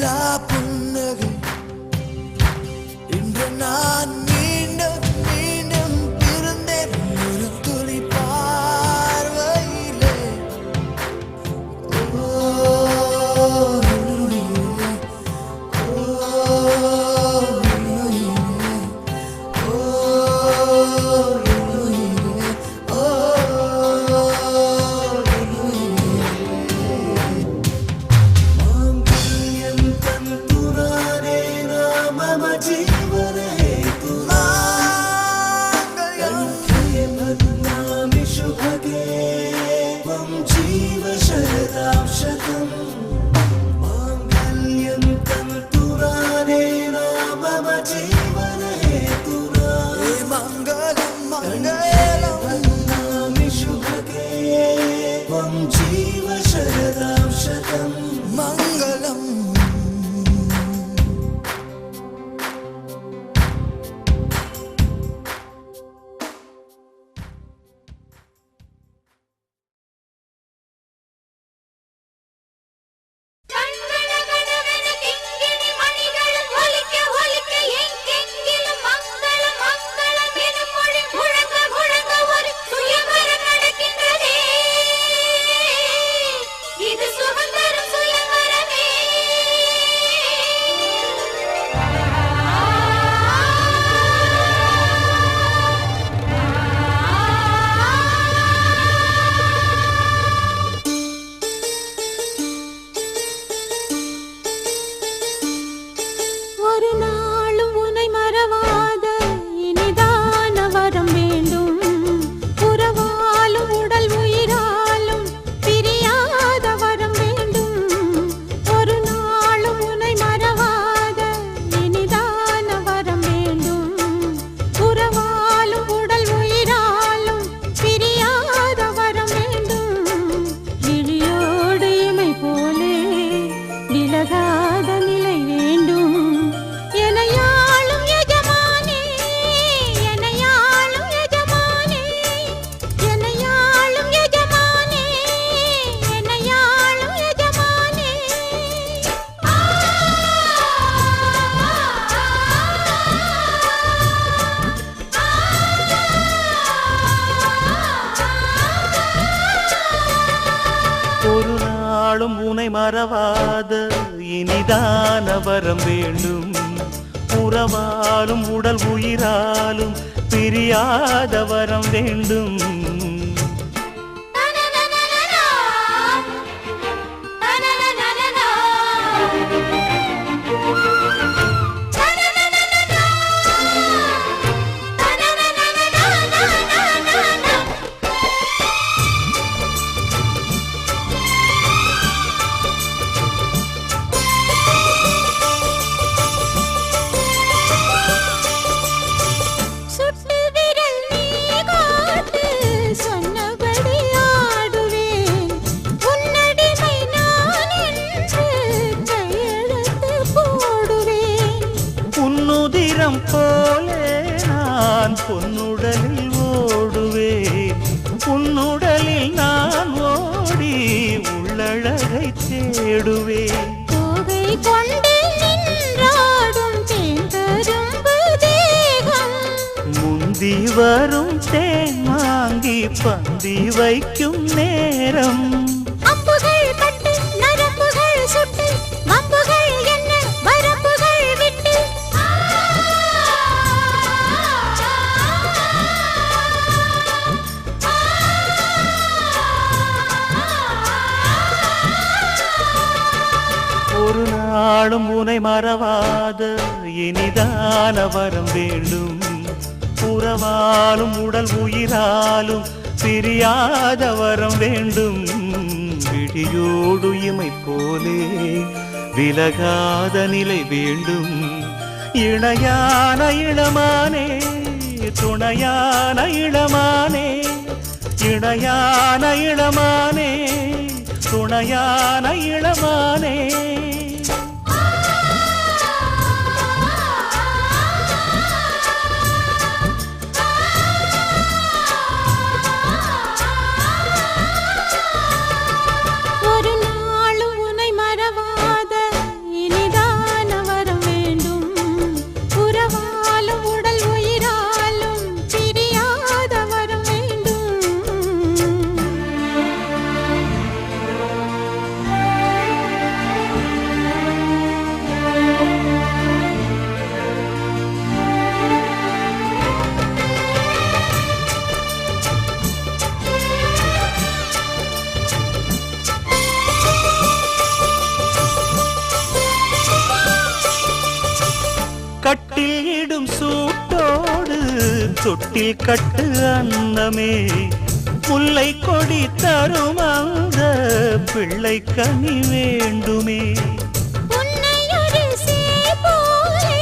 நிலா புன்னகை இன்று நான் மீண்டும் மீண்டும் பிறந்தேன் ஒரு துளி பார்வையிலே. மறவாத இனிதான வரம் வேண்டும். உறவாலும் உடல் உயிராலும் பிரியாத வரம் வேண்டும். போலே நான் பொன்னுடலில் ஓடுவேன். உன்னுடலில் நான் ஓடி உள்ளழகை தேடுவேன். தோகை கொண்டு நின்றாடும் தேன்கரும்பு தேகம், முந்தி வரும் தேன் வாங்கி பந்தி வைக்கும் நேரம். அம்புகள் பட்டு நரம்புகள் சுட்டு வம்புகள் என்ன வரம்புகள் விட்டு ஒரு நாளும் உனை மறவாத இனிதான வரம் வேண்டும். உறவாலும் உடல் உயிராலும் பிரியாத வரம் வேண்டும். விடியோடு இமை போலே விலகாத நிலை வேண்டும். இணையான இளமானே துணையான இளமானே, இணையான இளமானே துணையான இளமானே. ஒரு நாளும் உன்னை மறவாத இனிதா தொட்டில் கட்டு அன்னமே முல்லை கொடி தரும் அந்த பிள்ளை கனி வேண்டுமே உன்னை ஒரு சேபோலே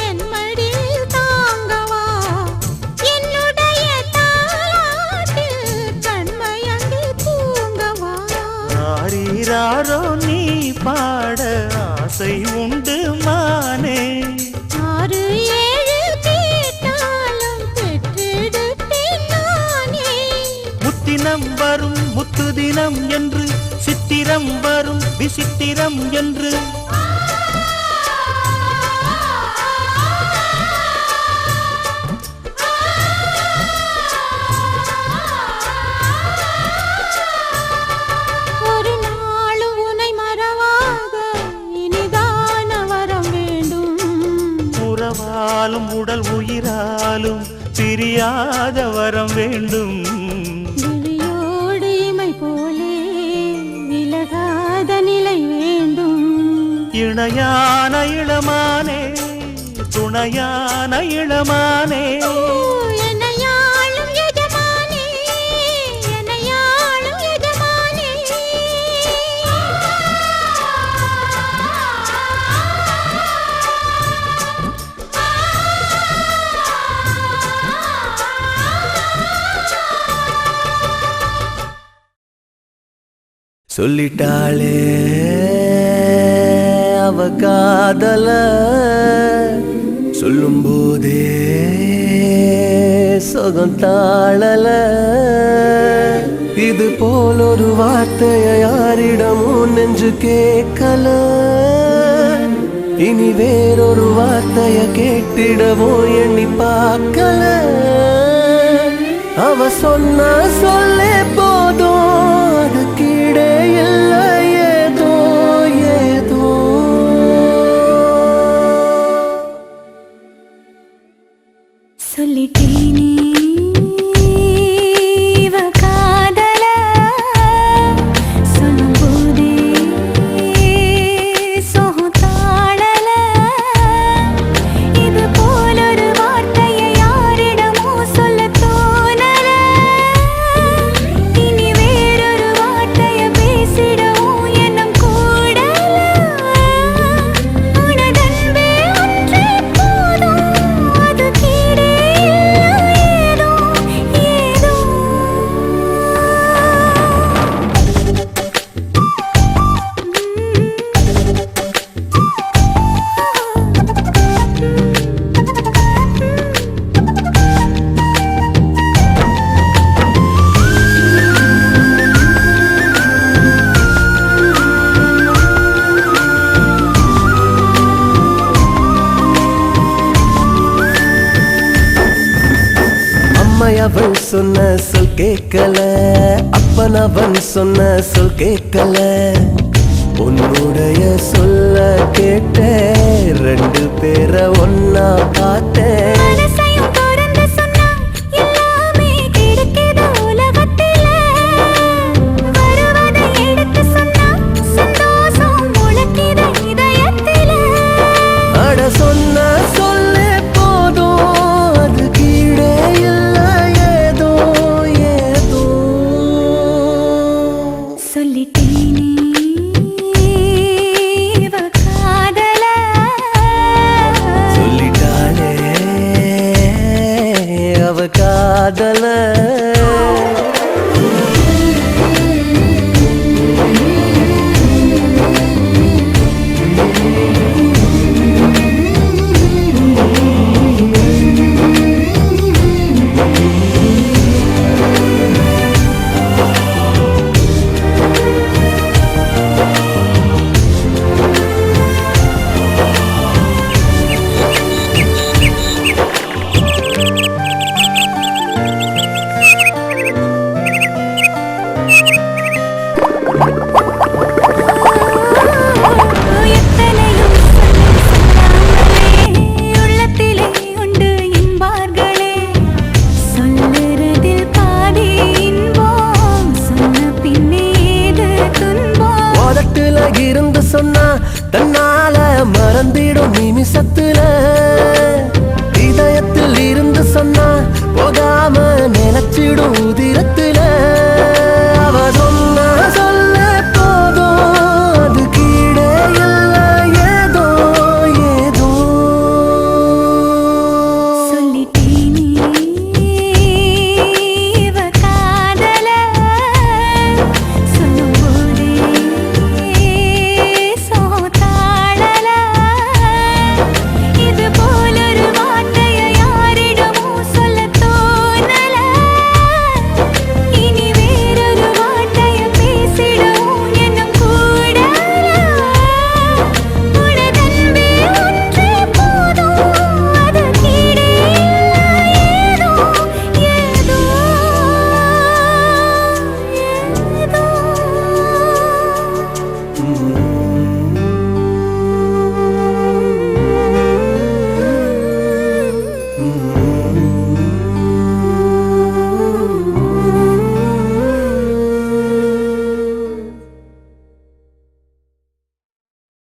என் மடியில் தாங்கவா என்னுடைய தாலாட்டில் கண்மயங்கி தூங்கவா ஆரீராரோ நீ பாட ஆசை உண்டு மானே 6 7 கேட்டாலும் பெற்றெடுத்தேன் நானே முத்தினம் வரும் முத்து தினம் என்று சித்திரம் வரும் விசித்திரம் என்று ஒரு நாளும் உன்னை மறவாத இனிதான வரம் வேண்டும் உறவாலும் உடல் உயிராலும் பிரியாத வரம் வேண்டும் விழியோடு இமை போலே விலகாத நிலை வேண்டும் இணையான இளமானே துணையான இளமானே என்னையாளும் எஜமானே என்னையாளும் எஜமானே சொல்லிட்டாளே அவ காதல சொல்லும் போதே சொகம் தாழல இது போல் ஒரு வார்த்தைய யாரிடமும் நெஞ்சு கேட்கல இனி வேறொரு வார்த்தைய கேட்டிடவும் எண்ணி பார்க்கல அவ சொன்ன சொல்லே போதும் அது கீழே இல்லை ஏதோ ஏதோ சொல்லிட்டேனே இவ காதல சொல்லும் போதே சோகம் தாழல இது போல ஒரு வார்த்தையை யாரிடமோ சொல்ல தோணல இனி வேறொரு வார்த்தையை பேசிடவும் எண்ணம் கூடல உனதன்பே ஒன்றே போதும் அது கீழே ஏதோ ஏதோ அம்மையவன் சொன்ன சொல் கேட்கல அப்பன் அவன் சொன்ன சொல் கேட்கல உன்னுடைய சொல்ல கேட்டேன் 2 பேரை ஒன்னா பார்த்தேன் மனசையும் திறந்து சொன்னா எல்லாமே கிடைக்குது உலகத்தில வருவதை எடுத்து சொன்னா சந்தோஷம் முளைக்குது இதயத்தில அட சொன்ன சொல்லே போதும் அது கீழே இல்லை ஏதோ ஏதோ சொல்லிட்டேனே இவ காதல சொல்லிட்டாளே அவ காதல எத்தனையும் சொல்லாமலே உள்ளத்திலே உண்டு என்பார்களே சொல்லுறதில் பாதி இன்பம் சொன்ன பின்னே ஏது துன்பம் உதட்டுல இருந்து சொன்னா தன்னால மறந்திடும் நிமிஷத்துல